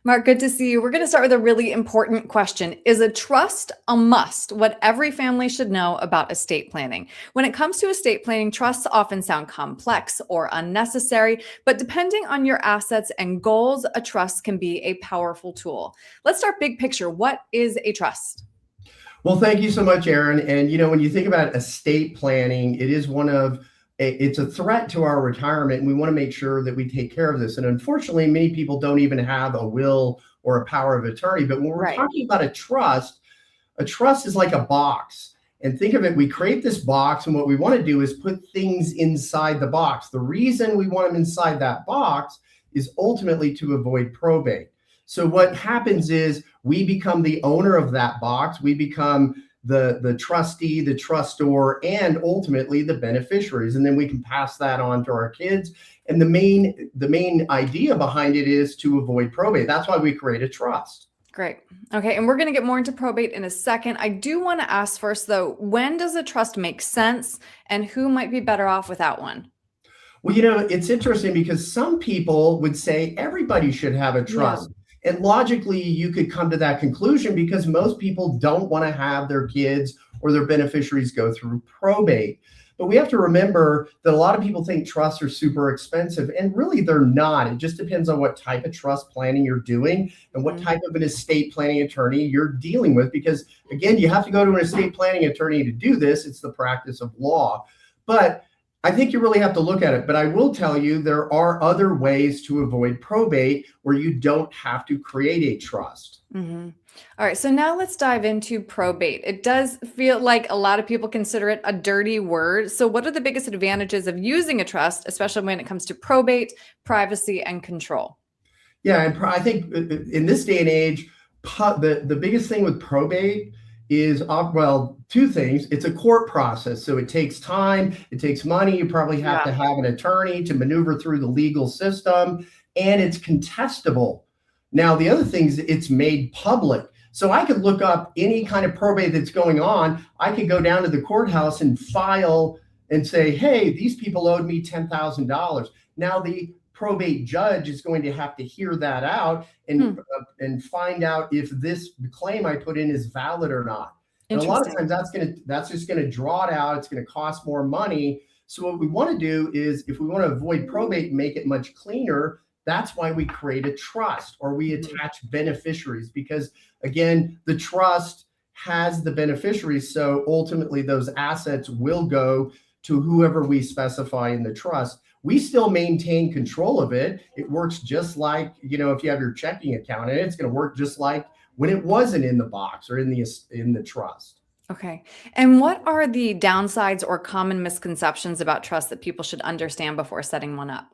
Mark, good to see you. We're going to start with a really important question. Is a trust a must? What every family should know about estate planning. When it comes to estate planning, trusts often sound complex or unnecessary, but depending on your assets and goals, a trust can be a powerful tool. Let's start big picture. What is a trust? Well, thank you so much, Erin. And when you think about estate planning, it's a threat to our retirement, and we want to make sure that we take care of this. And unfortunately, many people don't even have a will or a power of attorney. But when we're talking about a trust is like a box. And think of it, we create this box, and what we want to do is put things inside the box. The reason we want them inside that box is ultimately to avoid probate. So what happens is we become the owner of that box. We become the trustee, the trustor, and ultimately the beneficiaries. And then we can pass that on to our kids. And the main idea behind it is to avoid probate. That's why we create a trust. Great. Okay. And we're going to get more into probate in a second. I do want to ask first, though, when does a trust make sense and who might be better off without one? Well, it's interesting because some people would say everybody should have a trust. Yeah. And logically, you could come to that conclusion because most people don't want to have their kids or their beneficiaries go through probate. But we have to remember that a lot of people think trusts are super expensive, and really they're not. It just depends on what type of trust planning you're doing and what type of an estate planning attorney you're dealing with. Because again, you have to go to an estate planning attorney to do this. It's the practice of law. But I think you really have to look at it. But I will tell you, there are other ways to avoid probate where you don't have to create a trust. Mm-hmm. All right. So now let's dive into probate. It does feel like a lot of people consider it a dirty word. So what are the biggest advantages of using a trust, especially when it comes to probate, privacy, and control? Yeah. And I think in this day and age, the biggest thing with probate is, well, two things. It's a court process. So it takes time, it takes money. You probably have to have an attorney to maneuver through the legal system, and it's contestable. Now, the other thing is it's made public. So I could look up any kind of probate that's going on. I could go down to the courthouse and file and say, hey, these people owed me $10,000. Now the probate judge is going to have to hear that out and find out if this claim I put in is valid or not. And a lot of times that's just going to draw it out. It's going to cost more money. So what we want to do is, if we want to avoid probate and make it much cleaner, that's why we create a trust or we attach beneficiaries, because again, the trust has the beneficiaries. So ultimately those assets will go to whoever we specify in the trust. We still maintain control of it. It works just like, if you have your checking account, and it's going to work just like when it wasn't in the box or in the trust. Okay. And what are the downsides or common misconceptions about trust that people should understand before setting one up?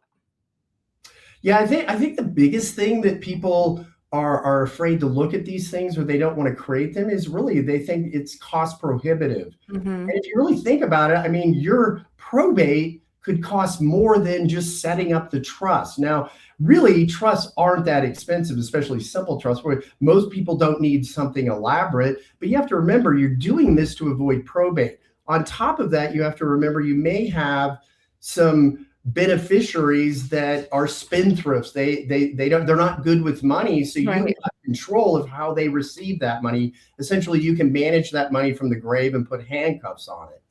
Yeah, I think the biggest thing that people are afraid to look at these things, or they don't want to create them, is really they think it's cost prohibitive. And if you really think about it, I mean, your probate could cost more than just setting up the trust. Now, really, trusts aren't that expensive, especially simple trusts, where most people don't need something elaborate. But you have to remember, you're doing this to avoid probate. On top of that, you have to remember you may have some beneficiaries that are spendthrifts. They're not good with money, so you have control of how they receive that money. Essentially, you can manage that money from the grave and put handcuffs on it.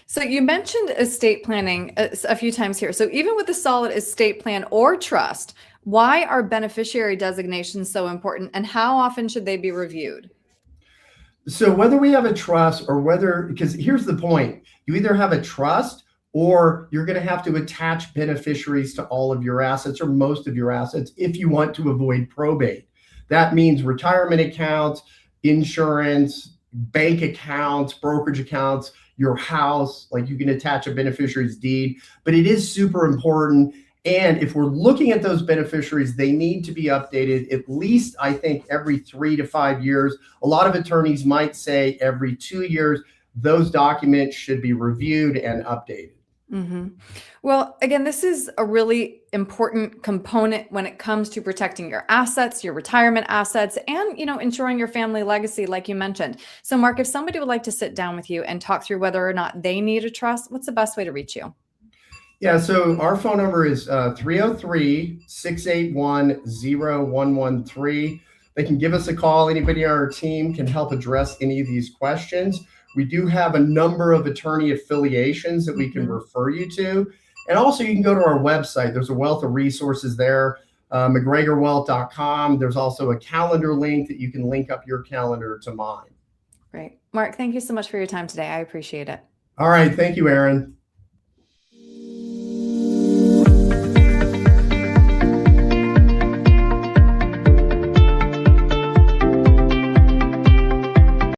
So you mentioned estate planning a few times here. So even with a solid estate plan or trust, why are beneficiary designations so important, and how often should they be reviewed? So whether we have a trust because here's the point, you either have a trust or you're going to have to attach beneficiaries to all of your assets or most of your assets if you want to avoid probate. That means retirement accounts, insurance, bank accounts, brokerage accounts, your house, like you can attach a beneficiary's deed, but it is super important. And if we're looking at those beneficiaries, they need to be updated at least, I think, every 3 to 5 years. A lot of attorneys might say every 2 years. Those documents should be reviewed and updated. Well, again, this is a really important component when it comes to protecting your assets, your retirement assets, and, ensuring your family legacy, like you mentioned. So, Mark, if somebody would like to sit down with you and talk through whether or not they need a trust, what's the best way to reach you? Yeah, so our phone number is 303-681-0113. They can give us a call. Anybody on our team can help address any of these questions. We do have a number of attorney affiliations that we can refer you to. And also you can go to our website. There's a wealth of resources there, McGregorWealth.com. There's also a calendar link that you can link up your calendar to mine. Great. Mark, thank you so much for your time today. I appreciate it. All right. Thank you, Erin.